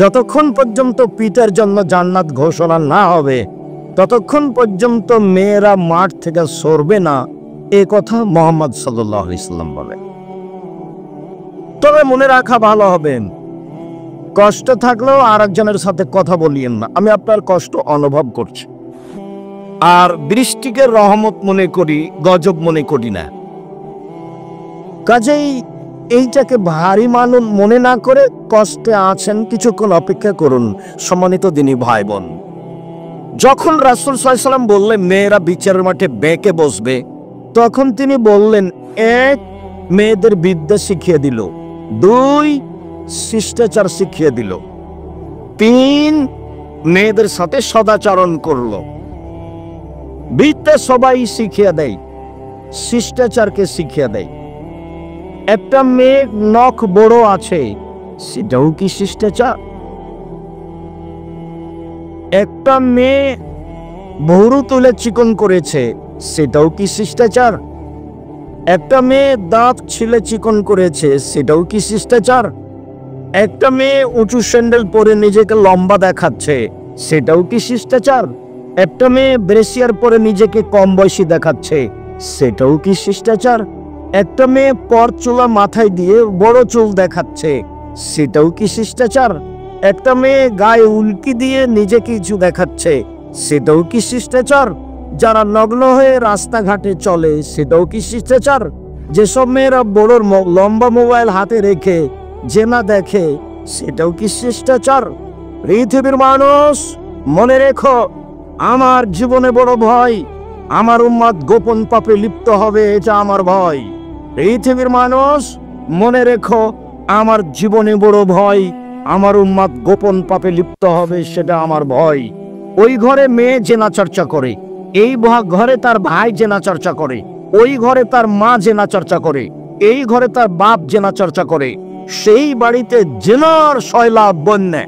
যতক্ষণ পর্যন্ত পিতার জন্য জান্নাত ঘোষণা না হবে ততক্ষণ পর্যন্ত মেয়েরা মাঠ থেকে সরবে না, এ কথা মুহাম্মদ সাল্লাল্লাহু আলাইহি সাল্লাম বলে। তবে মনে রাখা ভালো হবে, কষ্ট থাকলেও আরেকজনের সাথে কথা বলিয়েন না। আমি আপনার কষ্ট অনুভব করছি, আর বৃষ্টিকে রহমত মনে করি, গজব মনে করি না। কাজেই এইটাকে ভারী মানুষ মনে না করে কষ্টে আছেন, কিছুক্ষণ অপেক্ষা করুন। সম্মানিত দিনী ভাই বোন, যখন রাসূল সাল্লাল্লাহু আলাইহি ওয়াসাল্লাম বললেন মেয়েরা বিচারের মাঠে বেঁকে বসবে, তখন তিনি বললেন, 1, মেয়েদের বিদ্যা শিখিয়ে দিল, 2, শিষ্টাচার শিখিয়ে দিল, 3, মেয়েদের সাথে সদাচরণ করলো। বিদ্যা সবাই শিখিয়ে দেয়, শিষ্টাচারকে শিখিয়ে দেয়। একটা মেয়ে নখ বড় আছে, সেটাও কি শিষ্টাচার? একটা মেয়ে ভুরু তুলে চিকন করেছে, সেটাও কি শিষ্টাচার? একটা মেয়ে দাঁত ছিলে চিকন করেছে, সেটাও কি শিষ্টাচার? একটা মেয়ে উঁচু স্যান্ডেল পরে নিজেকে লম্বা দেখাচ্ছে, সেটাও কি শিষ্টাচার? একটা মেয়ে ব্রেসিয়ার পরে নিজেকে কম বয়সী দেখাচ্ছে, সেটাও কি শিষ্টাচার? একটা মেয়ে পরচুলা মাথায় দিয়ে বড় চুল দেখাচ্ছে, সেটাও কি শিষ্টাচার? একটা মেয়ে গায়ে উল্কি দিয়ে নিজেকে কিছু দেখাচ্ছে, সেটাও কি শিষ্টাচার? যারা নগ্ন হয়ে রাস্তাঘাটে চলে, সেটাও কি শিষ্টাচার? যেসব মেয়েরা বড় লম্বা মোবাইল হাতে রেখে জেনা দেখে, সেটাও কি শিষ্টাচার? পৃথিবীর মানুষ, মনে রেখো, আমার জীবনে বড় ভয়, আমার উম্মত গোপন পাপে লিপ্ত হবে, এটা আমার ভয়। পৃথিবীর মানুষ, মনে রেখো, আমার জীবনে বড় ভয়, আমার উম্মত গোপন পাপে লিপ্ত হবে, সেটা আমার ভয়। ওই ঘরে মেয়ে জেনা চর্চা করে, এই ঘরে তার ভাই জেনা চর্চা করে, ওই ঘরে তার মা জেনা চর্চা করে, এই ঘরে তার বাপ জেনা চর্চা করে, সেই বাড়িতে জেনার সয়লাভ বন্যা,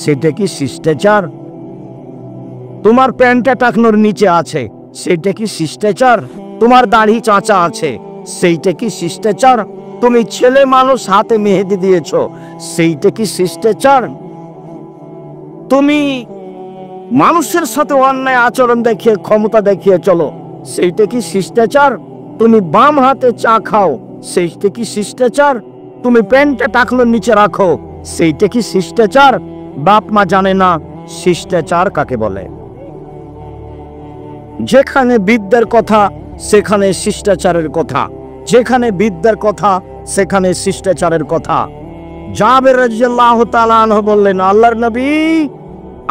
সেটা কি শিষ্টাচার? তোমার প্যান্টটা টাকনোর নিচে আছে, সেটা কি শিষ্টাচার? তোমার দাড়ি চাঁচা আছে, সেইটা কি শিষ্টাচার? তুমি ছেলে মানুষ, হাতে মেহেদি দিয়েছ, সেইটা কি শিষ্টাচার? তুমি মানুষের সাথে অন্যায় আচরণ দেখিয়ে, ক্ষমতা দেখিয়ে চলো, সেইটা কি শিষ্টাচার? তুমি বাম হাতে চা খাও, সেইটা কি শিষ্টাচার? তুমি প্যান্টটা টাকনোর নিচে রাখো, সেইটা কি শিষ্টাচার? বাপ মা জানে না শিষ্টাচার কাকে বলে। যেখানে বিদ্যার কথা সেখানে শিষ্টাচারের কথা, যেখানে বিদ্যার কথা সেখানে শিষ্টাচারের কথা। জাবের রাদিয়াল্লাহু তাআলা আনহু বললেন, আল্লাহর নবী,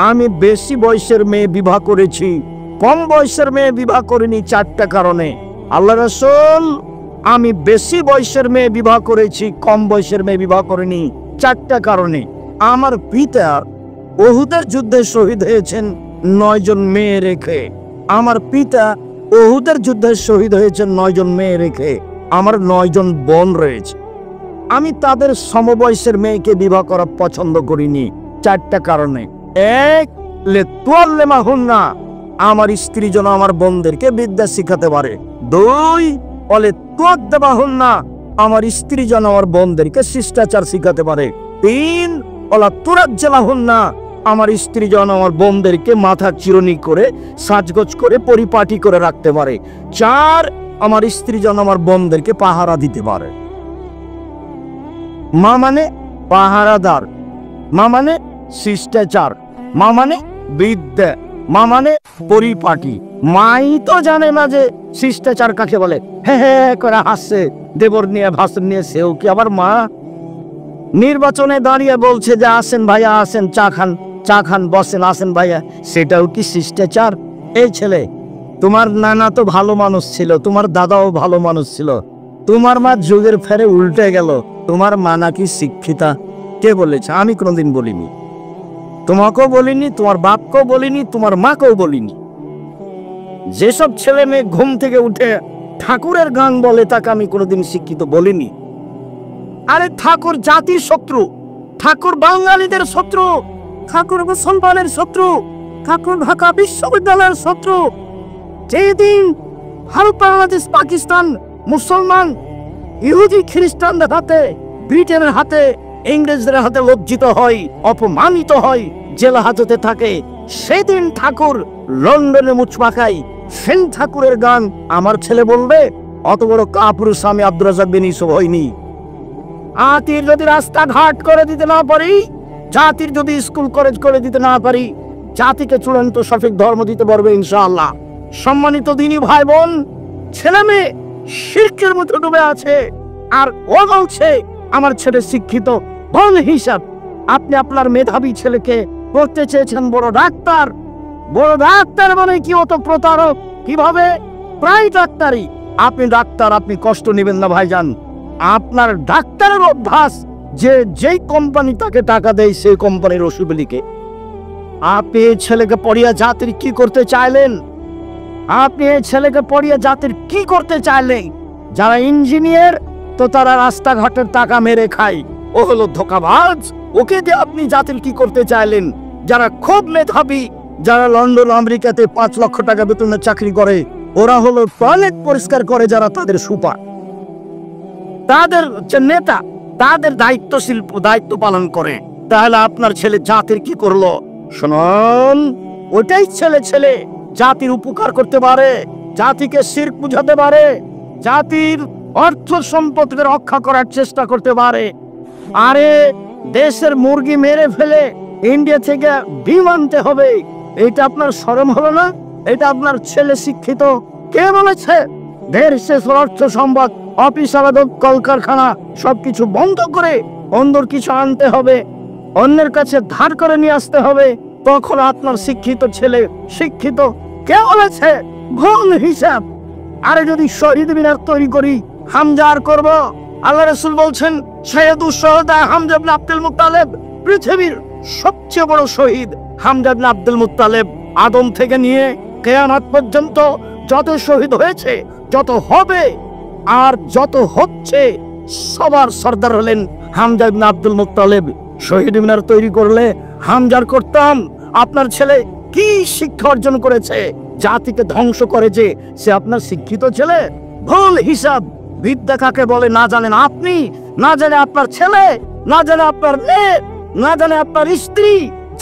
আমি বেশি বয়সের মেয়ে বিবাহ করেছি, কম বয়সের মেয়ে বিবাহ করিনি 4টা কারণে। আল্লাহ রাসূল, আমি বেশি বয়সের মেয়ে বিবাহ করেছি, কম বয়সের মেয়ে বিবাহ করিনি 4টা কারণে। আমার পিতা উহুদের যুদ্ধে শহীদ হয়েছেন 9 জন মেয়ে রেখে, আমার পিতা উহুদের যুদ্ধে শহীদ হয়েছেন 9 জন মেয়ে রেখে, আমার 9 জন বোন রয়েছে। আমি তাদের সমবয়সের মেয়েকে বিবাহ করা পছন্দ করিনি 4টা কারণে। 1, লিতুআল্লিমাহুন্না, আমার স্ত্রী যেন আমার বোনদেরকে বিদ্যা শিখাতে পারে। 2, লিতুআদ্দিবাহুন্না, আমার স্ত্রী যেন আমার বোনদেরকে শিষ্টাচার শিখাতে পারে। 3, লিতুরাজ্জিলাহুন্না, আমার স্ত্রী যেন আমার বোনদেরকে মাথা চিরুনি করে, সাজগোজ করে, পরিপাটি করে রাখতে পারে। 4, আমার স্ত্রী যেন আমার বোনদেরকে পাহারা দিতে পারে। মা মানে পাহারাদার, মা মানে শিষ্টাচার, মা মানে বিদ্যা, মা মানে পরিপাটি। মাই তো জানে না যে শিষ্টাচার কাকে বলে, হ্যাঁ করে হাসছে, দেবর নিয়ে ভাষণ নিয়ে, সেও কি আবার মা? নির্বাচনে দাঁড়িয়ে বলছে যে আসেন ভাইয়া, আসেন, চা খান, চা খান, বসেন, আসেন ভাইয়া, সেটাও কি শিষ্টাচার? এই ছেলে, তোমার নানা তো ভালো মানুষ ছিল, তোমার দাদাও ভালো মানুষ ছিল, তোমার মা যুগের ফেরে উল্টে গেল, তোমার মা নাকি শিক্ষিতা? কে বলেছে? আমি কোনোদিন বলিনি, তোমাকেও বলিনি, তোমার বাপকেও বলিনি, তোমার মাকেও বলিনি। যেসব ছেলে মেয়ে ঘুম থেকে উঠে ঠাকুরের গান বলে, তাকে আমি কোনোদিন শিক্ষিত বলিনি। আরে ঠাকুর জাতির শত্রু, ঠাকুর বাঙালিদের শত্রু, ঠাকুর মুসলমানের শত্রু, ঠাকুর ঢাকা বিশ্ববিদ্যালয়ের শত্রু। যেদিন ভারত, বাংলাদেশ, পাকিস্তান মুসলমান ইহুদি খ্রিস্টানদের হাতে, ব্রিটেনের হাতে ইংরেজদের হাতে লজ্জিত হয়, অপমানিত হয়, জেল হাজতে থাকে, সেদিন ঠাকুর লন্ডনে মুচ পাকায়। সেন ঠাকুরের গান আমার ছেলে বলবে, অত বড় কাপুরুষ আমি আব্দুর রাজ্জাক বিন ইউসুফ হইনি। জাতির যদি রাস্তাঘাট করে দিতে না পারি, জাতির যদি স্কুল কলেজ করে দিতে না পারি, জাতিকে চূড়ান্ত সঠিক ধর্ম দিতে পারবে ইনশাআল্লাহ। সম্মানিত দিনী ভাই বোন, ছেলে মেয়ে শিরকের মধ্যে ডুবে আছে, আর ও বলছে আমার ছেলে শিক্ষিত। বল হিসাব, আপনি আপনার মেধাবী ছেলেকে করতে চেয়েছেন বড় ডাক্তার। বড় ডাক্তার মানে কি অত প্রতারক? কিভাবে? প্রায় ডাক্তারই। আপনি ডাক্তার, আপনি কষ্ট নেবেন না ভাইজান। আপনার ডাক্তারের অভ্যাস যে যেই কোম্পানি তাকে টাকা দেয় সেই কোম্পানির ওষুধ লিখে। আপনি এই ছেলেকে পড়িয়া জাতির কি করতে চাইলেন? আপনি এই ছেলেকে পড়িয়া জাতির কি করতে চাইলেন? যারা ইঞ্জিনিয়ার তো তারা রাস্তাঘাটের টাকা মেরে খায়, ও হলো ধোঁকাবাজ। ওকে দিয়ে আপনি জাতির কি করতে চাইলেন? যারা খুব মেধাবী, যারা লন্ডন আমেরিকাতে 5 লক্ষ টাকা বেতনে চাকরি করে, ওরা হলো টয়লেট পরিষ্কার করে, যারা তাদের সুপার, তাদের হচ্ছে নেতা, তাদের দায়িত্ব পালন করে। তাহলে আপনার ছেলে জাতির কি করলো? শুনুন, ওটাই ছেলে জাতির উপকার করতে পারে, জাতিকে শিরক বুঝাতে পারে, জাতির অর্থ সম্পদকে রক্ষা করার চেষ্টা করতে পারে। আরে দেশের মুরগি মেরে ফেলে ইন্ডিয়া থেকে ডিম আনতে হবে, এটা আপনার শরম হলো না? এটা আপনার ছেলে শিক্ষিত? কে বলেছে? দেশের অর্থ সম্পদ, অফিস আদালত, কলকারখানা সবকিছু বন্ধ করে অন্দর কিছু আনতে হবে, অন্যের কাছে ধার করে নিয়ে আসতে হবে, তখন আপনার শিক্ষিত ছেলে শিক্ষিত? কে বলেছে? ভুল হিসাব। আরে যদি শহীদ মিনার তৈরি করি, হামজা আর করবো? আল্লাহ রাসূল বলছেন, সৈয়দুশ শুহাদা হামজা ইবনে আব্দুল মুত্তালিব, পৃথিবীর সবচেয়ে বড় শহীদ হামজা ইবনে আব্দুল মুত্তালিব। আদম থেকে নিয়ে কিয়ামত পর্যন্ত যত শহীদ হয়েছে, যত হবে আর যত হচ্ছে, সবার সর্দার হলেন হামজা ইবনে আব্দুল মুত্তালিব। শহীদ মিনার তৈরি করলে হামজার করতাম। আপনার ছেলে কি শিক্ষা অর্জন করেছে? জাতিকে ধ্বংস করে যে সে আপনার শিক্ষিত ছেলে? ভুল হিসাব। বিদ্যা কাকে বলে না জানেন আপনি, না জানে আপনার ছেলে, না জানে আপনার মেয়ে, না জানে আপনার স্ত্রী।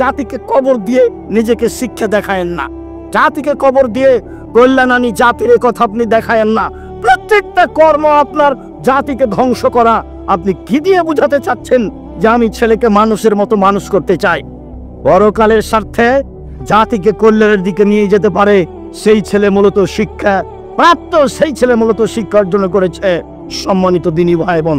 জাতিকে কবর দিয়ে নিজেকে শিক্ষা দেখায়েন না, জাতিকে কবর দিয়ে কল্যাণ আনি জাতির কথা আপনি দেখায়েন না। প্রত্যেকটা কর্ম আপনার জাতিকে ধ্বংস করা। আপনি কি দিয়ে বুঝাতে চাচ্ছেন যে আমি ছেলেকে মানুষের মতো মানুষ করতে চাই? পরকালের স্বার্থে জাতিকে কল্যাণের দিকে নিয়ে যেতে পারে সেই ছেলে মূলত শিক্ষা প্রাপ্ত, সেই ছেলে মূলত শিক্ষা অর্জন করেছে। সম্মানিত দিনী ভাই বোন,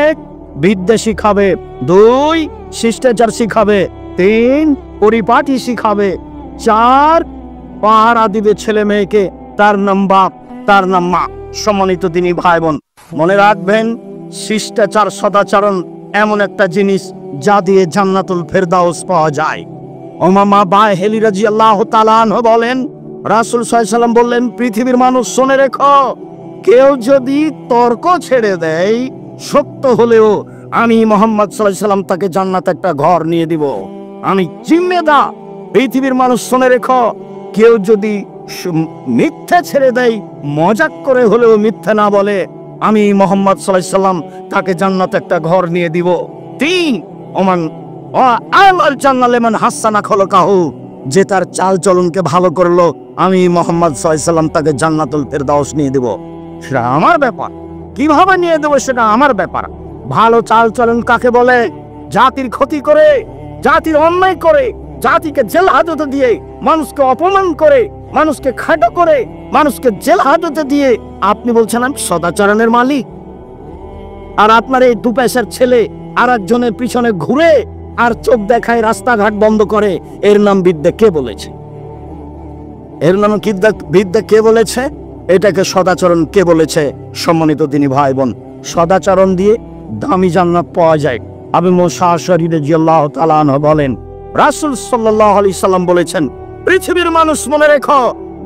1 বিদ্যা শিখাবে, 2 শিষ্টাচার শিখাবে, 3 পরিপাটি শিখাবে, 4 পাহারা দিবে ছেলে মেয়েকে, তার নাম বাপ, তার নাম মা। সম্মানিত দিনী ভাই বোন, মনে রাখবেন, শিষ্টাচার সদাচরণ এমন একটা জিনিস যা দিয়ে জান্নাতুল ফেরদাউস পাওয়া যায়। উমামা বাহেলি রাদিয়াল্লাহু তাআলা আনহু বলেন, রাসূল সাল্লাল্লাহু আলাইহি ওয়াসাল্লাম বললেন, পৃথিবীর মানুষ শুনে রেখো, কেউ যদি তর্ক ছেড়ে দেয়, সত্য হলেও আমি মুহাম্মদ সাল্লাল্লাহু আলাইহি ওয়াসাল্লাম তাকে জান্নাতে একটা ঘর নিয়ে দিব, আমি জিম্মেদার। পৃথিবীর মানুষ শুনে রেখো, কেউ যদি মিথ্যা ছেড়ে দেয়, মজাক করে হলেও মিথ্যা না বলে, আমি মুহাম্মদ সাল্লাল্লাহু আলাইহি ওয়াসাল্লাম তাকে জান্নাতে একটা ঘর নিয়ে দিব। 3 ওমান আল জান্নাত লিমান হাসানা খলকাহু, যে তার চাল চলনকে ভালো করলো, আমি মুহাম্মদ সাল্লাল্লাহু আলাইহি ওয়াসাল্লাম তাকে জান্নাতুল ফেরদাউস নিয়ে দেব। সেটা আমার ব্যাপার, কিভাবে নিয়ে দেবো সেটা আমার ব্যাপার। ভালো চাল চলন কাকে বলে? জাতির ক্ষতি করে, জাতির অন্যায় করে, জাতিকে জেল হাজতে দিয়ে, মানুষকে অপমান করে, মানুষকে খাটো করে, মানুষকে জেল হাজতে দিয়ে আপনি বলছেন আমি সদাচরণের মালিক? আর আপনার এই 2 পয়সার ছেলে আর একজনের পিছনে ঘুরে আর চোখ দেখায়, রাস্তাঘাট বন্ধ করে, এর নাম বিদ্যা কে বলেছে? এর নাম বিদ্যা কে বলেছে? এটাকে সদাচরণ কে বলেছে? সম্মানিত দিনী ভাই বোন, সদাচরণ দিয়ে দামি জান্নাত পাওয়া যায়। আবু মুসা আশআরী রাদিয়াল্লাহু তাআলা আনহু বলেন, রাসূল সাল্লাল্লাহু আলাইহি সাল্লাম বলেছেন, পৃথিবীর মানুষ মনে রেখো,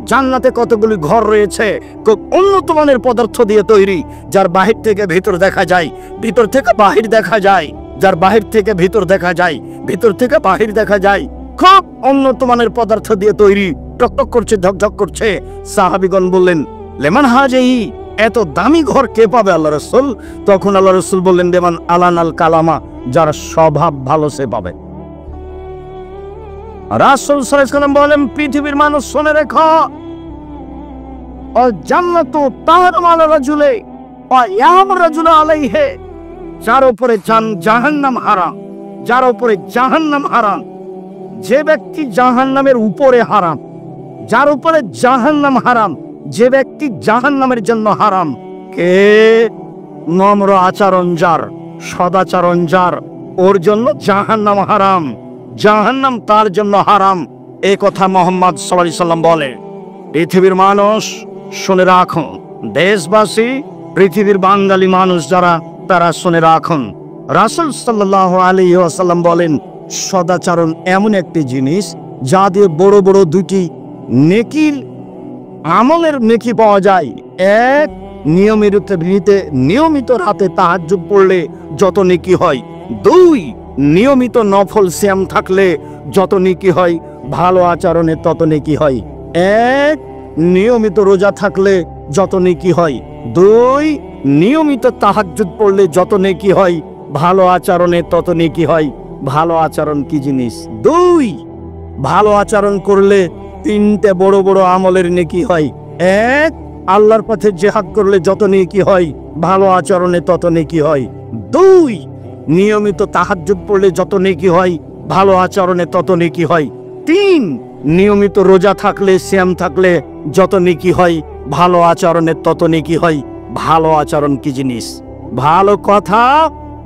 জান্নাতে কতগুলি ঘর রয়েছে, খুব উন্নত মানের পদার্থ দিয়ে তৈরি, যার বাহির থেকে ভিতর দেখা যায়, ভিতর থেকে বাহির দেখা যায়, যার বাহির থেকে ভিতর দেখা যায়, ভিতর থেকে বাহির দেখা যায়, খুব উন্নত মানের পদার্থ দিয়ে তৈরি, টকটক করছে, ঝকঝক করছে। সাহাবীগণ বললেন, লেমান হাজিহি, এত দামি ঘর কে পাবে আল্লাহ রসুল? তখন আল্লাহ রসুল বললেন, দেমান আলান আল কালামা, যার স্বভাব ভালো সে পাবে। রাসূল সাল্লাল্লাহু আলাইহি ওয়াসাল্লাম বলেন, পৃথিবীর মানুষ শুনে রেখো, জান্নাতু তাহরুম আলা রাজুলে ওয়া ইয়ামুর রাজুলু আলাইহি, যার উপরে জাহান্নাম হারাম, যার উপরে জাহান্নাম হারাম, যে ব্যক্তি জাহান্নামের উপরে হারাম, যার উপরে জাহান্নাম হারাম, যে ব্যক্তি জাহান্নামের জন্য হারাম। কে? নম্র আচরণ যার, সদাচরণ যার, ওর জন্য জাহান্নাম হারাম, জাহান্নাম তার জন্য হারাম। এই কথা মুহাম্মদ সাল্লাল্লাহু আলাইহি ওয়াসাল্লাম বলে। পৃথিবীর মানুষ শুনে রাখুন, দেশবাসী, পৃথিবীর বাঙালি মানুষ যারা, তারা শুনে রাখুন, রাসূল সাল্লাল্লাহু আলাইহি ওয়াসাল্লাম বলেন, সদাচরণ এমন একটি জিনিস যা দিয়ে বড় বড় দুটি নেকির আমলের নেকি পাওয়া যায়। এক, নিয়মিত রাতে তাহাজ্জুদ পড়লে যত নেকি হয়। দুই, নিয়মিত নফল সিয়াম থাকলে যত নেকি হয়, ভালো আচরণে তত নেকি হয়। এক, নিয়মিত রোজা থাকলে যত নেকি হয়। দুই, নিয়মিত তাহাজ্জুদ পড়লে যত নেকি হয়, ভালো আচরণে তত নেকি হয়। ভালো আচরণ কি জিনিস? দুই, ভালো আচরণ করলে তিনটে বড় বড় আমলের নেকি হয়। এক, আল্লাহর পথে জিহাদ করলে যত নেকি হয়, ভালো আচরণে তত নেকি হয়। দুই, নিয়মিত তাহাজ্জুদ পড়লে যত নেকি হয়, ভালো আচরণে তত নেকি হয়। তিন, নিয়মিত রোজা থাকলে, সিয়াম থাকলে যত নেকি হয়, ভালো আচরণে তত নেকি হয়। ভালো আচরণ কি জিনিস? ভালো কথা,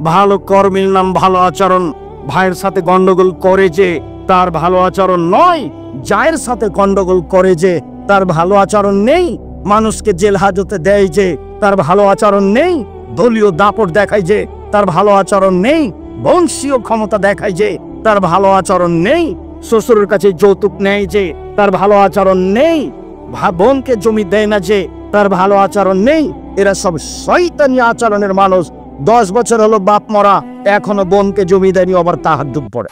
ভালো কর্মের নাম ভালো আচরণ। ভাইয়ের সাথে গন্ডগোল করে যে তার ভালো আচরণ নয়, যায়ের সাথে গন্ডগোল করে যে তার ভালো আচরণ নেই, মানুষকে জেল হাজতে দেয় যে তার ভালো আচরণ নেই, দলীয় দাপট দেখায় যে তার ভালো আচরণ নেই, বংশীয় ক্ষমতা দেখায় যে তার ভালো আচরণ নেই, শ্বশুরের কাছে যৌতুক নেয় যে তার ভালো আচরণ নেই, বোনকে জমি দেয় না যে তার ভালো আচরণ নেই। এরা সব শয়তানি আচরণের মানুষ। 10 বছর হলো বাপ মরা, এখনো বোনকে জমি দেয়নি, আবার তাহাজ্জুদ পড়ে,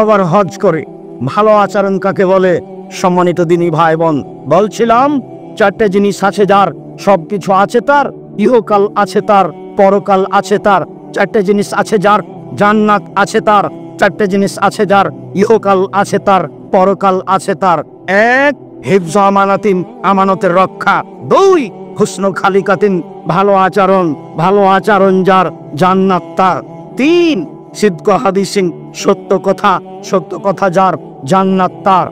আবার হজ করে। ভালো আচরণ কাকে বলে? সম্মানিত দিনী ভাই বোন, বলছিলাম 4টে জিনিস আছে যার, সবকিছু আছে তার, ইহকাল আছে তার, পরকাল আছে তার। 4টে জিনিস আছে যার, জান্নাত আছে তার। 4টে জিনিস আছে যার, ইহকাল আছে তার, পরকাল আছে তার। এক, হিফজ আমানাতিন, আমানতের রক্ষা। দুই, হুসনু খালিকাতিন, ভালো আচরণ যার, জান্নাত তার। তিন, সিদক হাদিসিন, সত্য কথা যার, জান্নাত তার।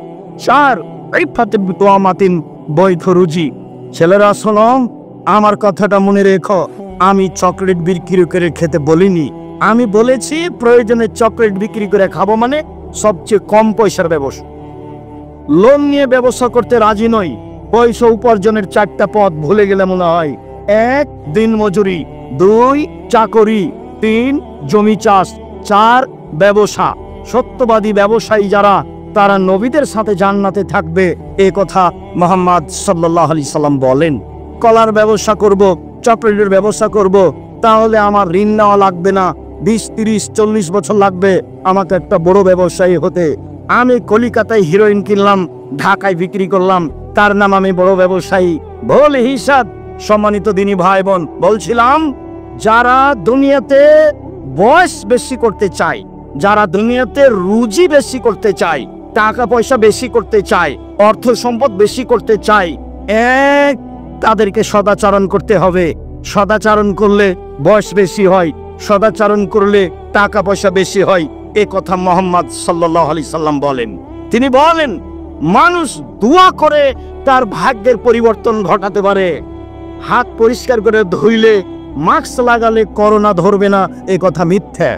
চার, ইফাতিন বিতওয়ামাতিন, বৈধ রুজি। ছেলেরা শোনো, আমার কথাটা মনে রেখো, আমি চকলেট বিক্রি করে খেতে বলিনি। আমি বলেছি প্রয়োজনে চকলেট বিক্রি করে খাবো, মানে সবচেয়ে কম পয়সার ব্যবসা। লোন নিয়ে ব্যবসা করতে রাজি নই। পয়সা উপার্জনের 4টা পথ ভুলে গেলে মনে হয়। 1, দিন মজুরি। 2, চাকরি। 3, জমি চাষ। 4, ব্যবসা। সত্যবাদী ব্যবসায়ী যারা, তারা নবীদের সাথে জান্নাতে থাকবে, এ কথা মুহাম্মদ সাল্লাল্লাহু আলাইহি সাল্লাম বলেন। কলার ব্যবসা করব, চকলেটের ব্যবসা করব, তাহলে আমার ঋণ নেওয়া লাগবে না। 20, 30, 40 বছর লাগবে আমাকে একটা বড় ব্যবসায়ী হতে। আমি কলিকাতায় হিরোইন কিনলাম, ঢাকায় বিক্রি করলাম, তার নাম আমি বড় ব্যবসায়ী। ভুল হিসাব। সম্মানিত দিনী ভাই বোন, বলছিলাম যারা দুনিয়াতে বয়স বেশি করতে চায়, যারা দুনিয়াতে রুজি বেশি করতে চায়, টাকা পয়সা বেশি করতে চায়, অর্থ সম্পদ বেশি করতে চায়, এক, তাদেরকে সদাচরণ করতে হবে। সদাচরণ করলে বয়স বেশি হয়, সদাচরণ করলে টাকা পয়সা বেশি হয়, এ কথা মুহাম্মদ সাল্লাল্লাহু আলাইহি সাল্লাম বলেন। তিনি বলেন, মানুষ দোয়া করে তার ভাগ্যের পরিবর্তন ঘটাতে পারে। হাত পরিষ্কার করে ধুইলে, মাস্ক লাগালে করোনা ধরবে না, এ কথা মিথ্যা।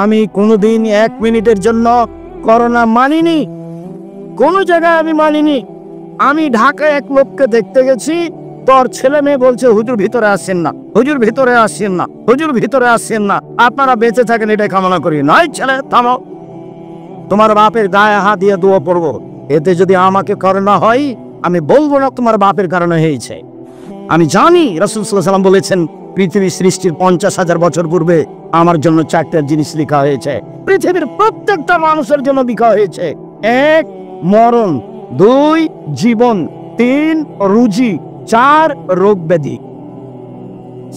আমি কোনোদিন 1 মিনিটের জন্য করোনা মানিনি, কোনো জায়গায় আমি মানিনি। আমি ঢাকায় এক লোককে দেখতে গেছি, তোর ছেলে মেয়ে বলছে হুজুর ভিতরে আসেন না, হুজুর ভিতরে আসেন না, হুজুর ভিতরে আসেন না, আপনারা বেঁচে থাকেন এটা কামনা করি। নয় ছেলে, থামো, তোমার বাপের গায়ে হাত দিয়ে দোয়া পড়বো। এতে যদি আমাকে করোনা হয়, আমি বলবো না তোমার বাপের কারণে হয়েছে। আমি জানি রাসূল সাল্লাল্লাহু আলাইহি ওয়াসাল্লাম বলেছেন, পৃথিবী সৃষ্টির 50,000 বছর পূর্বে আমার জন্য 4টা জিনিস লেখা হয়েছে, পৃথিবীর প্রত্যেকটা মানুষের জন্য লেখা হয়েছে। 1, মরণ। 2, জীবন। 3, রুজি। 4 রোগ ব্যাধি।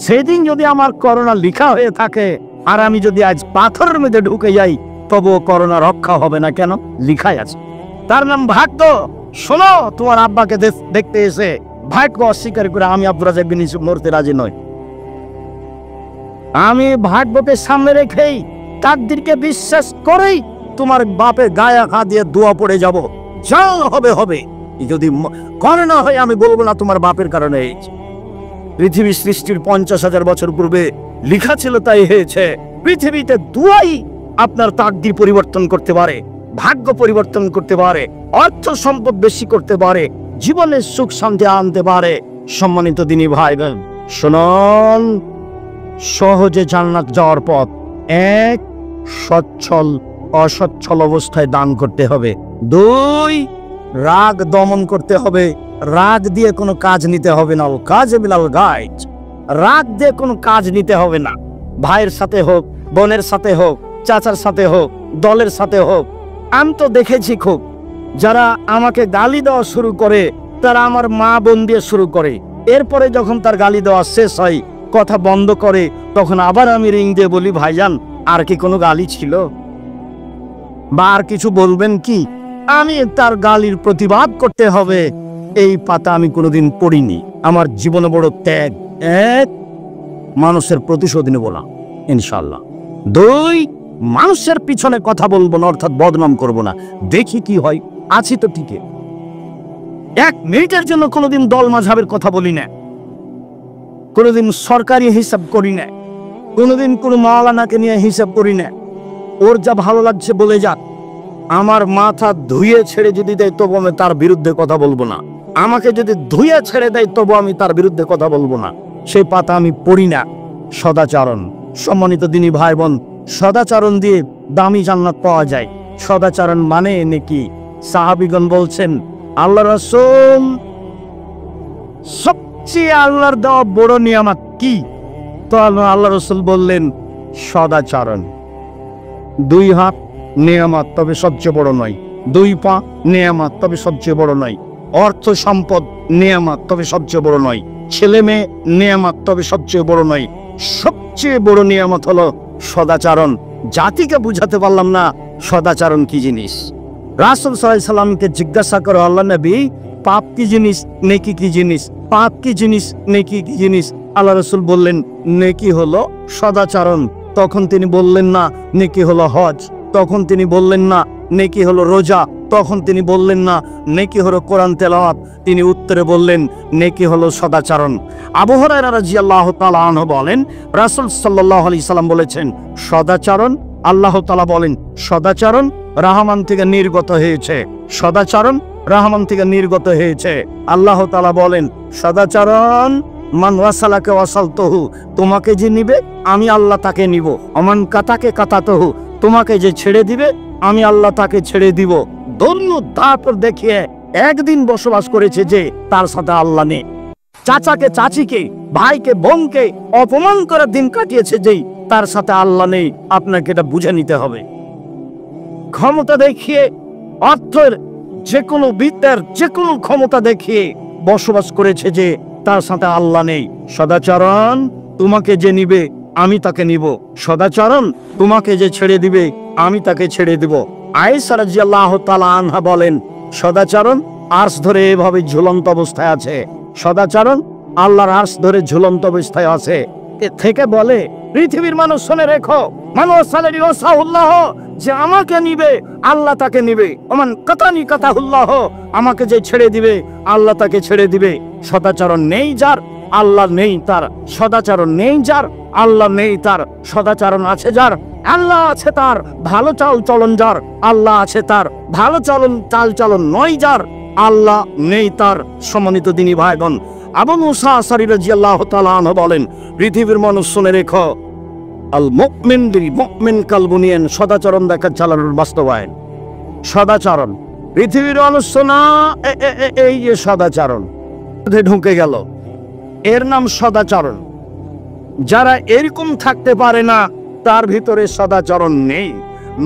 সেদিন যদি আমার করোনা লেখা হয়ে থাকে আর আমি যদি আজ পাথরের মধ্যে ঢুকে যাই, তবুও করোনা রক্ষা হবে না। কেন? লেখাই আছে। তার নাম ভাগ্য। শোনো, তোমার আব্বাকে দেখতে এসে ভাগ্য অস্বীকার করে আমি আব্দুর রাজ্জাক বিন ইউসুফ মরতে রাজি নই। আমি ভাগ্যকে সামনে রেখেই, তাকদীরকে বিশ্বাস করেই তোমার বাপের গায়ে হাত দিয়ে দোয়া পড়ে যাব, যা হবে হবে। যদি করোনা হয় আমি বলবো না তোমার বাপের কারণে হয়েছে। পৃথিবী সৃষ্টির 50,000 বছর পূর্বে লেখা ছিল, তাই হয়েছে। পৃথিবীতে দুয়াই আপনার তাকদীর পরিবর্তন করতে পারে, ভাগ্য পরিবর্তন করতে পারে, অর্থ সম্পদ বেশি করতে পারে, জীবনের সুখ শান্তি আনতে পারে। সম্মানিত দিনী ভাই বোন, শুনুন, সহজে জান্নাত যাওয়ার পথ: 1, সচ্ছল অসচ্ছল অবস্থায় দান করতে হবে। 2, রাগ দমন করতে হবে। রাগ দিয়ে কোনো কাজ নিতে হবে না। কাজ বিলাল গাইজ, রাগ দিয়ে কোনো কাজ নিতে হবে না। ভাইয়ের সাথে হোক, বোনের সাথে হোক, চাচার সাথে হোক, দলের সাথে হোক। আমি তো দেখেছি খুব, যারা আমাকে গালি দেওয়া শুরু করে তারা আমার মা বোন দিয়ে শুরু করে, এরপরে যখন তার গালি দেওয়া শেষ হয়, কথা বন্ধ করে, তখন আবার আমি রিং দিয়ে বলি, ভাইজান আর কি কোনো গালি ছিল বা আর কিছু বলবেন কি? আমি তার গালির প্রতিবাদ করতে হবে, এই পাতা আমি কোনোদিন পড়িনি। আমার জীবনে বড় ত্যাগ। 1, মানুষের প্রতিশোধ নেব না ইনশাল্লাহ। 2, মানুষের পিছনে কথা বলবো না, অর্থাৎ বদনাম করব না। দেখি কি হয়। আছি তো টিকে। 1 মিনিটের জন্য কোনোদিন দল মাযহাবের কথা বলি না, কোনোদিন সরকারি হিসাব করি না, কোনোদিন কোনো মাওলানাকে নিয়ে হিসাব করি না। ওর যা ভালো লাগছে বলে যাক। আমার মাথা ধুয়ে ছেড়ে যদি দেয় তবু আমি তার বিরুদ্ধে কথা বলবো না। আমাকে যদি ধুয়ে ছেড়ে দেয় তবু আমি তার বিরুদ্ধে কথা বলবো না। সেই পাতা আমি পড়ি না। সদাচরণ। সম্মানিত দিনী ভাই বোন, সদাচরণ দিয়ে দামি জান্নাত পাওয়া যায়। সদাচরণ মানে নাকি? সাহাবীগণ বলছেন, আল্লাহ রাসূল, সবচেয়ে আল্লাহর দেওয়া বড় নিয়ামত কি? তো আল্লাহ রাসূল বললেন, সদাচরণ। 2 হাত নিয়ামত, তবে সবচেয়ে বড় নয়। 2 পা নিয়ামত, তবে সবচেয়ে বড় নয়। অর্থ সম্পদ নিয়ামত, তবে সবচেয়ে বড় নয়। ছেলে মেয়ে নিয়ামত, তবে সবচেয়ে বড় নয়। সবচেয়ে বড় নিয়ামত হলো সদাচরণ। জাতিকে বুঝাতে পারলাম না সদাচরণ কি জিনিস। রাসূল সাল্লাল্লাহু আলাইহি সাল্লামকে জিজ্ঞাসা করো, আল্লাহ নবী, পাপ কি জিনিস, নেকি কি জিনিস? পাপ কি জিনিস, নেকি কি জিনিস? আল্লাহ রাসূল বললেন, নেকি হলো সদাচরণ। তখন তিনি বললেন না নেকি হলো হজ। তখন তিনি বললেন না নেকি হলো রোজা। তখন তিনি বললেন না নেকি হলো কোরআন তেলাওয়াত। তিনি উত্তরে বললেন নেকি হলো সদাচরণ। আবু হুরায়রা রাদিয়াল্লাহু তাআলা আনহু বলেন, রাসূল সাল্লাল্লাহু আলাইহি সাল্লাম বলেছেন, সদাচরণ, আল্লাহ তাআলা বলেন, সদাচরণ রহমান থেকে নির্গত হয়েছে। সদাচরণ রহমান থেকে নির্গত হয়েছে। আল্লাহ তাআলা বলেন, সদাচরণ, মান ওয়াসালাকে ওয়াসালতুহু, তোমাকে যে নিবে আমি আল্লাহ তাকে নিব। অমান কাতাকে কাতাতুহু, তোমাকে যে ছেড়ে দিবে আমি আল্লাহ তাকে ছেড়ে দিব। ধন্য তারপর দেখিয়ে একদিন বসবাস করেছে যে তার সাথে আল্লাহ নেই। চাচাকে চাচিকে, ভাইকে বোনকে অপমান করে দিন কাটিয়েছে যেই তার সাথে আল্লাহ নেই। আপনাকে এটা বুঝে নিতে হবে। ক্ষমতা দেখিয়ে, অর্থের যে কোনো বিদ্যার যে কোনো ক্ষমতা দেখিয়ে বসবাস করেছে যে তার সাথে আল্লাহ নেই। সদাচরণ, তোমাকে যে নিবে আমি তাকে নিব। সদাচরণ, তোমাকে যে ছেড়ে দিবে আমি তাকে ছেড়ে দিব। আয়েশা রাদিয়াল্লাহু তাআলা আনহা বলেন, সদাচরণ আরশ ধরে এভাবে ঝুলন্ত অবস্থায় আছে। সদাচরণ আল্লাহর আরশ ধরে ঝুলন্ত অবস্থায় আছে। এ থেকে বলে, পৃথিবীর মানুষ শুনে রেখো, মানুষ যে আমাকে নিবে আল্লাহ তাকে নিবে। ওমান কাতানি কাতাহুল্লাহ, আমাকে যে ছেড়ে দিবে আল্লাহ তাকে ছেড়ে দিবে। সদাচরণ নেই যার, আল্লাহ নেই তার। সদাচরণ নেই যার, আল্লাহ নেই তার। সদাচরণ আছে যার, আল্লাহ আছে তার। ভালো চাল চলন যার, আল্লাহ আছে তার। ভালো চাল চলন নয় যার, আল্লাহ নেই তার। সম্মানিত দিনী ভাইগণ, আবু মুসা আশআরী রাদিয়াল্লাহু তাআলা আনহু বলেন, পৃথিবীর মানুষ শুনে রেখো, আল মুমিন বিল মুমিন কাল বুনিয়ান, সদাচরণ দেখা চালানোর বাস্তবায়ন। সদাচরণ, পৃথিবীর মানুষ শোনা, এই যে সদাচরণ ঢুকে গেল, এর নাম সদাচরণ। যারা এরকম থাকতে পারে না তার ভিতরে সদাচরণ নেই।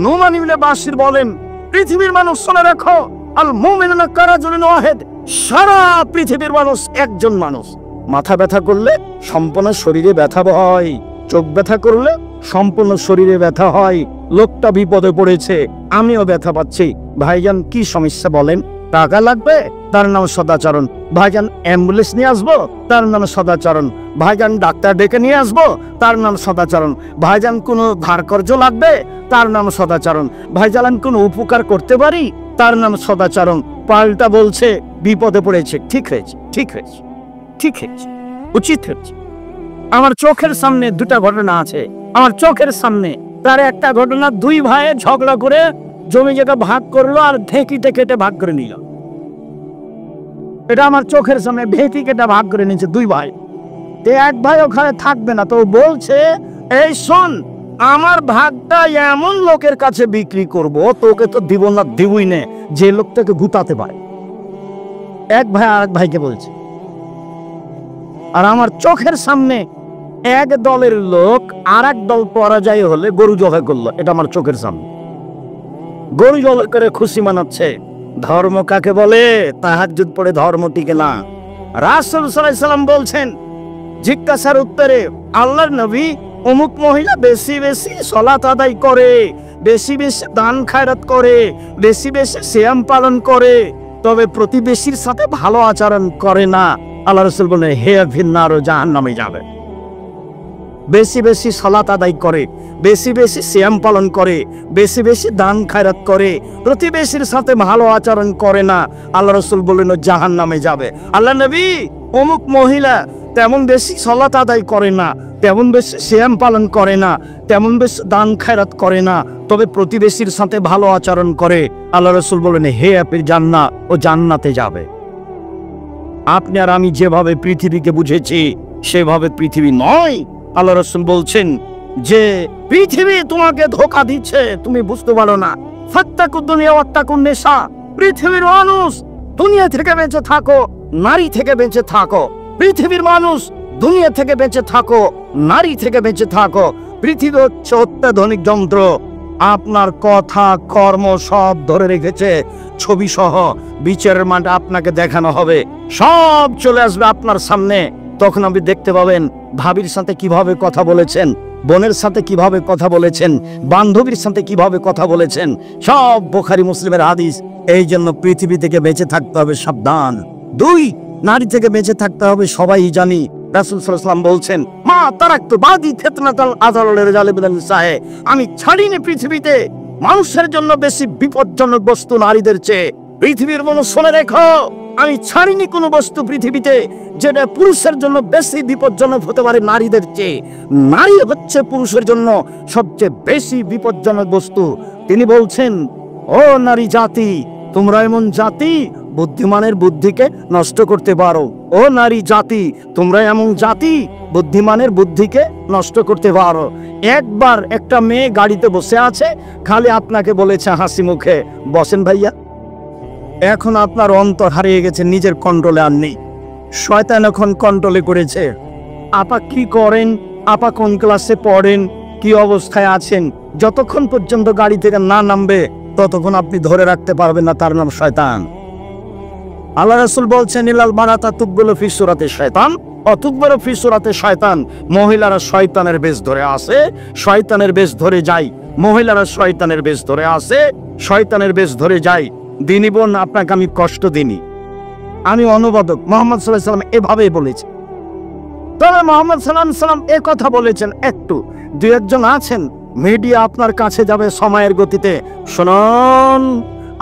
নুমান ইবনে বাশির বলেন, পৃথিবীর মানুষ শুনে রাখো, আল মুমিনুনা কারাজুলুন ওয়াহিদ, সারা পৃথিবীর মানুষ একজন মানুষ। মাথা ব্যথা করলে সম্পূর্ণ শরীরে ব্যথা হয়, চোখ ব্যথা করলে সম্পূর্ণ শরীরে ব্যথা হয়। লোকটা বিপদে পড়েছে, আমিও ব্যথা পাচ্ছি। ভাইজান কি সমস্যা বলেন? টাকা লাগবে, তার নাম সদাচরণ। ভাইজান অ্যাম্বুলেন্স নিয়ে আসবো, তার নাম সদাচরণ। ভাইজান ডাক্তার ডেকে নিয়ে আসবো, তার নাম সদাচরণ। ভাইজান কোনো ধার কর্জ লাগবে, তার নাম সদাচরণ। ভাইজান কোনো উপকার করতে পারি, তার নাম সদাচরণ। পাল্টা বলছে বিপদে পড়েছে। ঠিক হয়েছে, ঠিক হয়েছে, ঠিক হয়েছে, উচিত হয়েছে। আমার চোখের সামনে দুটা ঘটনা আছে, আমার চোখের সামনে। তার একটা ঘটনা, দুই ভাই ঝগড়া করে জমি জায়গা ভাগ করলো আর ঢেঁকিতে কেটে ভাগ করে নিল। এটা আমার চোখের সামনে, ঢেঁকি কেটে ভাগ করে নিয়েছে দুই ভাই। এক ভাই ওখানে থাকবে না, তো বলছে এই শোন, আমার ভাগটা এমন লোকের কাছে বিক্রি করব, তোকে তো দিব না, দিবই না, যে লোকটাকে গুতাতে পারে। এক ভাই আরেক ভাইকে বলছে। আর আমার চোখের সামনে এক দলের লোক আর এক দল পরাজয় হলে গরু জবাই করলো। এটা আমার চোখের সামনে গরু জবাই করে খুশি মানাচ্ছে। ধর্ম কাকে বলে? তাহাজ্জুদ পড়ে ধর্ম টিকে না। রাসূল সাল্লাল্লাহু আলাইহি সাল্লাম বলছেন জিজ্ঞাসার উত্তরে, আল্লাহর নবী, অমুক মহিলা বেশি বেশি সালাত আদায় করে, বেশি বেশি দান খায়রাত করে, বেশি বেশি সিয়াম পালন করে, তবে প্রতিবেশীর সাথে ভালো আচরণ করে না। আল্লাহ রাসূল বলেন, হে ফিন্নার, জাহান্নামে যাবে। বেশি বেশি সালাত আদায় করে, বেশি বেশি সিয়াম পালন করে, বেশি বেশি দান খায়রাত করে, প্রতিবেশীর সাথে ভালো আচরণ করে না, আল্লাহ রাসূল বললেন জাহান্নামে যাবে। আল্লাহ নবী, অমুক মহিলা তেমন বেশি সালাত আদায় করে না, তেমন বেশি সিয়াম পালন করে না, তেমন বেশি দান খায়রাত করে না, তবে প্রতিবেশীর সাথে ভালো আচরণ করে, আল্লাহ রাসূল বললেন হে আপনি জান্নাত, ও জান্নাতে যাবে। আপনি আর আমি যেভাবে পৃথিবীকে বুঝেছি সেভাবে পৃথিবী নয়। আল্লাহ রাসূল বলছেন যে পৃথিবী তোমাকে ধোঁকা দিচ্ছে, তুমি বুঝতে পারো না। ফাত্তাকুদ দুনিয়া ওয়াত্তাকুন নিসা। পৃথিবীর মানুষ, দুনিয়া থেকে বেঁচে থাকো, নারী থেকে বেঁচে থাকো। পৃথিবীর মানুষ, দুনিয়া থেকে বেঁচে থাকো, নারী থেকে বেঁচে থাকো। পৃথিবী হচ্ছে অত্যাধুনিক যন্ত্র, আপনার কথা কর্ম সব ধরে রেখেছে ছবি সহ। বিচারের মাঠে আপনাকে দেখানো হবে, সব চলে আসবে আপনার সামনে। তখন আপনি দেখতে পাবেন ভাবির সাথে কিভাবে কথা বলেছেন, বোনের সাথে কিভাবে কথা বলেছেন, বান্ধবীর সাথে কিভাবে কথা বলেছেন, সব বুখারী মুসলিমের হাদিস। এই জন্য পৃথিবী থেকে বেঁচে থাকতে হবে সাবধান। দুই, নারী থেকে বেঁচে থাকতে হবে, সবাই জানি। রাসূল সাল্লাল্লাহু আলাইহি ওয়াসাল্লাম বলছেন, মা তারাকতু বাদি ফিতনাতাল আযালুল রিজালি বিল নিসায়ে। আমি ছাড়িনি পৃথিবীতে মানুষের জন্য বেশি বিপজ্জনক বস্তু নারীদের চেয়ে। পৃথিবীর মানুষ শুনে রেখো, আমি ছাড়িনি কোনো বস্তু পৃথিবীতে যেটা পুরুষের জন্য বেশি বিপজ্জনক হতে পারে নারীদের চেয়ে। নারী হচ্ছে পুরুষের জন্য সবচেয়ে বেশি বিপজ্জনক বস্তু। তিনি বলছেন, ও নারী জাতি, তোমরা এমন জাতি বুদ্ধিমানের বুদ্ধিকে নষ্ট করতে পারো। ও নারী জাতি, তোমরা এমন জাতি বুদ্ধিমানের বুদ্ধিকে নষ্ট করতে পারো। একবার একটা মেয়ে গাড়িতে বসে আছে, খালি আপনাকে বলেছে হাসি মুখে, বসেন ভাইয়া। এখন আপনার অন্তর হারিয়ে গেছে, নিজের কন্ট্রোলে আর নেই, শয়তান এখন কন্ট্রোলে করেছে। আপা কি করেন, আপা কোন ক্লাসে পড়েন, কি অবস্থায় আছেন, যতক্ষণ পর্যন্ত গাড়ি থেকে না নামবে ততক্ষণ আপনি ধরে রাখতে পারবেন না, তার নাম শয়তান। আল্লাহ রাসূল বলছেন, ইলাল মারাতা তুকবালু ফি সূরাতি শয়তান অতুকবালু ফি সূরাতি শয়তান। মহিলারা শয়তানের বেশ ধরে আসে, শয়তানের বেশ ধরে যায়। মহিলারা শয়তানের বেশ ধরে আসে, শয়তানের বেশ ধরে যায়। দিনী বোন, আপনাকে আমি কষ্ট দিইনি, আমি অনুবাদক। মুহাম্মদ সাল্লাল্লাহু আলাইহি ওয়াসাল্লাম এভাবেই বলেছেন। তবে মুহাম্মদ সাল্লাল্লাহু আলাইহি ওয়াসাল্লাম এ কথা বলেছেন, একটু দুই একজন আছেন মিডিয়া আপনার কাছে যাবে সময়ের গতিতে, শুনুন,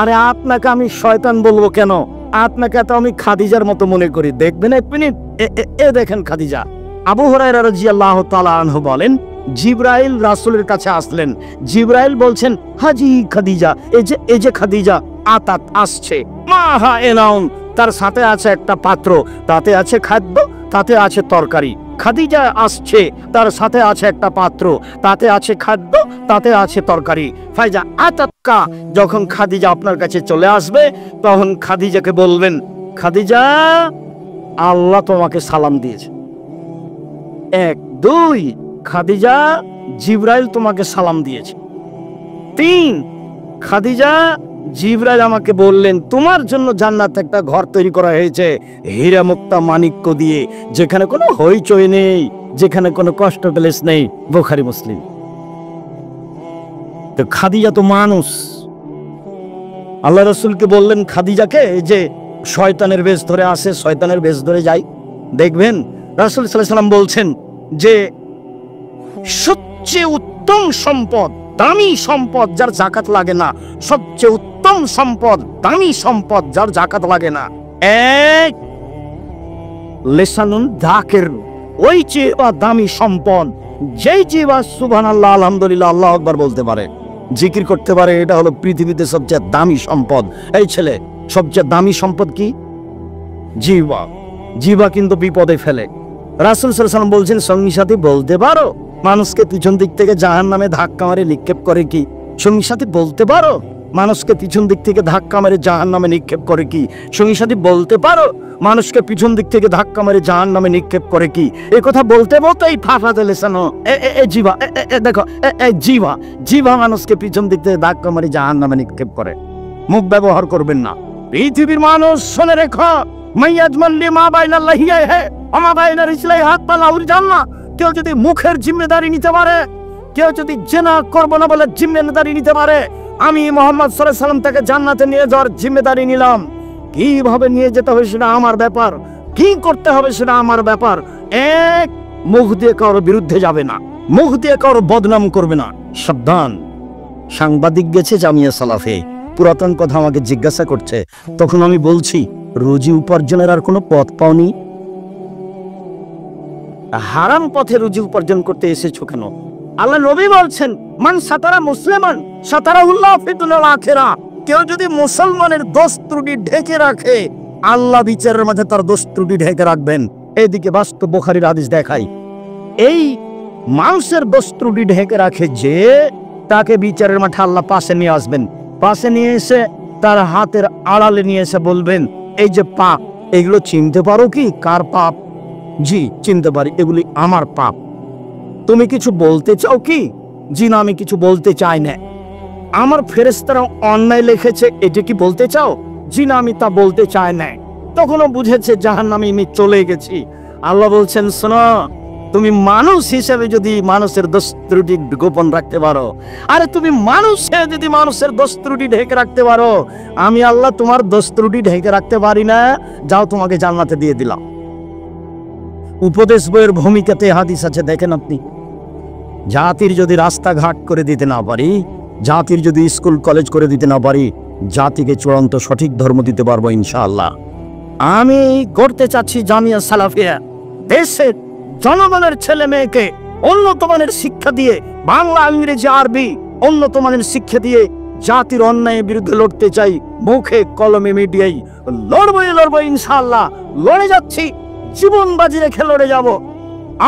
আরে আপনাকে আমি শয়তান বলবো কেন? আপনাকে তো আমি খাদিজার মতো মনে করি। দেখবেন এক মিনিট, এ দেখেন খাদিজা। আবু হুরায়রা রাদিয়াল্লাহু তাআলা আনহু বলেন, জিবরাইল রাসূলের কাছে আসলেন। জিবরাইল বলছেন, হাজি খাদিজা, এই যে খাদিজা আতাত আসছে, মাহা এনাউন, তার সাথে আছে একটা পাত্র, তাতে আছে খাদ্য, তাতে আছে তরকারি। খাদিজা আসছে, তার সাথে আছে একটা পাত্র, তাতে আছে খাদ্য, তাতে আছে তরকারি। ফাইজা আতাতকা, যখন খাদিজা আপনার কাছে চলে আসবে তখন খাদিজাকে বলবেন, খাদিজা, আল্লাহ তোমাকে সালাম দিয়েছে। এক। দুই, খাদিজা, জিবরাইল তোমাকে সালাম দিয়েছে। তিন, খাদিজা, জিবরাইল আমাকে বললেন তোমার জন্য জান্নাত একটা ঘর তৈরি করা হয়েছে হীরা মুক্তা মানিক্য দিয়ে, যেখানে কোনো হইচই নেই, যেখানে কোনো কষ্ট ক্লেশ নেই। বুখারী মুসলিম। তো খাদিজা তো মানুষ। আল্লাহ রাসূলকে বললেন খাদিজাকে যে শয়তানের বেশ ধরে আসে, শয়তানের বেশ ধরে যাই। দেখবেন রাসূল সাল্লাল্লাহু আলাইহি ওয়াসাল্লাম বলছেন যে সবচেয়ে উত্তম সম্পদ, দামি সম্পদ যার জাকাত লাগে না, সবচেয়ে উত্তম সম্পদ, দামি সম্পদ যার জাকাত লাগে না, এক লিসানুন যাকির, ওই চেয়ে দামি সম্পদ যেই জিহ্বা সুবহানাল্লাহ আলহামদুলিল্লাহ আল্লাহু আকবার বলতে পারে, জিকির করতে পারে। এটা হলো পৃথিবীতে সবচেয়ে দামি সম্পদ। এই ছেলে, সবচেয়ে দামি সম্পদ কি? জিহ্বা। জিহ্বা কিন্তু বিপদে ফেলে। রাসূল সাল্লাল্লাহু আলাইহি ওয়াসাল্লাম বলছেন সঙ্গী সাথী বলতে পারো মানুষকে পিছন দিক থেকে জাহান্নামে ধাক্কা মারে নিক্ষেপ করে কি? সঙ্গী সাথী বলতে পারো মানুষকে পিছন দিক থেকে ধাক্কা মেরে জাহান্নামে নিক্ষেপ করে কি? সঙ্গী সাথী বলতে পারো মানুষকে পিছন দিক থেকে ধাক্কা মেরে জাহান্নামে নিক্ষেপ করে কি? এই কথা বলতে বলতে এই ফাফাতে লেসানো জিহ্বা, দেখো জিহ্বা, জিহ্বা মানুষকে পিছন দিক থেকে ধাক্কা মেরে জাহান্নামে নিক্ষেপ করে। মুখ ব্যবহার করবেন না। পৃথিবীর মানুষ শুনে রেখো, মাইয়াজমাল্লি মা বাইনা লাহিয়া হে আমা বাইনা রিসলাই হাত পা লাউর জান্নাহ। কেউ যদি মুখের জিম্মেদারি নিতে পারে, কেউ যদি জেনা করবো না বলে জিম্মেদারি নিতে পারে, আমি মুহাম্মদ সাল্লাল্লাহু আলাইহি ওয়াসাল্লাম তাকে জান্নাতে নিয়ে যাওয়ার জিম্মেদারি নিলাম। কিভাবে নিয়ে যেতে হবে সেটা আমার ব্যাপার, কি করতে হবে সেটা আমার ব্যাপার। এক, মুখ দিয়ে কারোর বিরুদ্ধে যাবে না, মুখ দিয়ে কারোর বদনাম করবে না। সাবধান। সাংবাদিক গেছে জামিয়া সালাফে, পুরাতন কথা আমাকে জিজ্ঞাসা করছে, তখন আমি বলছি রুজি উপার্জনের আর কোনো পথ পাওনি? হারাম পথে রুজি উপার্জন করতে এসেছো কেন? আল্লাহ নবী বলছেন মান সাতারা মুসলিমান সাতারাহুল্লাহ ফি দুনিয়াল আখিরাহ। কেউ যদি মুসলমানের দোষ ত্রুটি ঢেকে রাখে, আল্লাহ বিচারের মাঝে তার দোষ ত্রুটি ঢেকে রাখবেন। এইদিকে বাস্তব বুখারীর হাদিস দেখাই, এই মানুষের দোষ ত্রুটি ঢেকে রাখে যে, তাকে বিচারের মাঠে আল্লাহ পাশে নিয়ে আসবেন। পাশে নিয়ে এসে তার হাতের আড়ালে নিয়ে এসে বলবেন এই যে পাপ, এগুলো চিনতে পারো কি? কার পাপ? জি চিনতে পারি, এগুলি আমার পাপ। তুমি কিছু বলতে চাও কি? জি না, আমি কিছু বলতে চাই না। আমার ফেরেশতারা অন্যায় লিখেছে, এটা কি বলতে চাও? জি না, আমি তা বলতে চাই না। তখনও বুঝেছে জাহান্নামে আমি চলে গেছি। আল্লাহ বলছেন শোনো, তুমি মানুষ হিসেবে যদি মানুষের দোষ ত্রুটি গোপন রাখতে পারো, আরে তুমি মানুষ যদি মানুষের দোষ ত্রুটি ঢেকে রাখতে পারো, আমি আল্লাহ তোমার দোষ ত্রুটি ঢেকে রাখতে পারি না? যাও, তোমাকে জান্নাতে দিয়ে দিলাম। উপদেশ বইয়ের ভূমিকাতে হাদিস আছে, দেখেন আপনি। জাতির যদি রাস্তাঘাট করে দিতে না পারি, জাতির যদি স্কুল কলেজ করে দিতে না পারি, জাতিকে চূড়ান্ত সঠিক ধর্ম দিতে পারবো ইনশাআল্লাহ। আমি করতে চাচ্ছি জামিয়া সালাফিয়া দেশের জনগণের ছেলে মেয়েকে উন্নত মানের শিক্ষা দিয়ে, বাংলা ইংরেজি আরবি উন্নত মানের শিক্ষা দিয়ে জাতির অন্যায়ের বিরুদ্ধে লড়তে চাই। মুখে কলমে মিডিয়াই লড়বো ইনশাআল্লাহ। লড়ে যাচ্ছি, জীবন বাজি রেখে লড়ে যাব।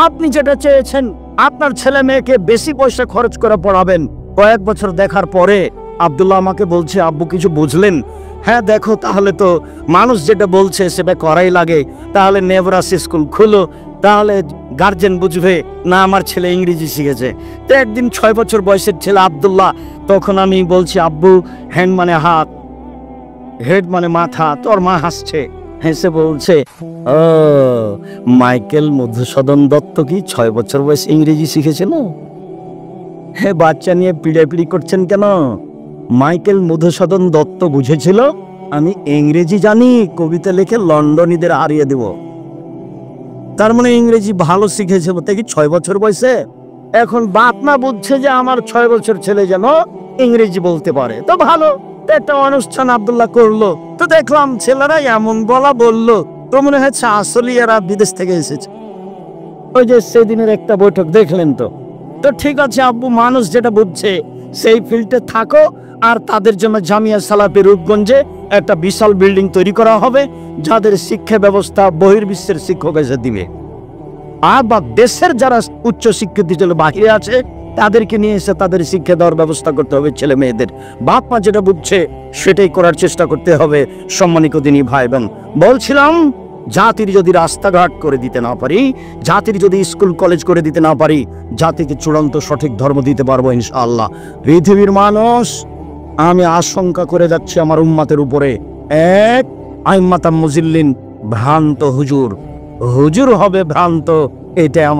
আপনি যেটা চেয়েছেন আপনার ছেলে মেয়েকে বেশি পয়সা খরচ করে পড়াবেন, কয়েক বছর দেখার পরে আব্দুল্লাহ আমাকে বলছে আব্বু কিছু বুঝলেন? হ্যাঁ দেখো, তাহলে তো মানুষ যেটা বলছে সেটা করাই লাগে। তাহলে নেবরাস স্কুল খুলো, তাহলে গার্জেন বুঝবে না আমার ছেলে ইংরেজি শিখেছে। তো একদিন 6 বছর বয়সের ছেলে আব্দুল্লাহ, তখন আমি বলছি আব্বু হ্যান্ড মানে হাত, হেড মানে মাথা। তোর মা হাসছে, হেসে বলছে ও মাইকেল মধুসূদন দত্ত কি 6 বছর বয়স ইংরেজি শিখেছিল? হ্যাঁ, বাচ্চা নিয়ে পিড়াপিড়ি করছেন কেন? মাইকেল মধুসূদন দত্ত বুঝেছিল আমি ইংরেজি জানি, কবিতা লিখে লন্ডনীদের হারিয়ে দেব। তার মানে ইংরেজি ভালো শিখেছে বলতে কি 6 বছর বয়সে? এখন বাপ মা বুঝছে যে আমার 6 বছর ছেলে যেন ইংরেজি বলতে পারে, তো ভালো। একটা অনুষ্ঠান আব্দুল্লাহ করলো, তো দেখলাম ছেলেরা এমন বলা বললো, তো মনে হচ্ছে আসলে এরা বিদেশ থেকে এসেছে। ওই যে সেদিনের একটা বৈঠক দেখলেন তো। তো ঠিক আছে আব্বু, মানুষ যেটা বুঝছে সেই ফিল্ডে থাকো। আর তাদের জন্য জামিয়া সালাফি রূপগঞ্জে একটা বিশাল বিল্ডিং তৈরি করা হবে, যাদের শিক্ষা ব্যবস্থা বহির্বিশ্বের শিক্ষক এসে দিবে। আর বা দেশের যারা উচ্চ শিক্ষিত জন্য বাহিরে আছে তাদেরকে নিয়ে এসে তাদের শিক্ষা দেওয়ার ব্যবস্থা করতে হবে ছেলে মেয়েদের। বাপ মা যেটা বুঝছে সেটাই করার চেষ্টা করতে হবে। সম্মানিত দিনী ভাই বোন, বলছিলাম জাতির যদি রাস্তাঘাট করে দিতে না পারি, জাতির যদি স্কুল কলেজ করে দিতে না পারি, জাতিকে চূড়ান্ত সঠিক ধর্ম দিতে পারবো ইনশাআল্লাহ। পৃথিবীর মানুষ আমি আশঙ্কা করে যাচ্ছি আমার উম্মাতের উপরে। এক, আইম্মাতাম মুজিল্লিন ভ্রান্ত হুজুর, হুজুর হবে ভ্রান্ত, এটা আমার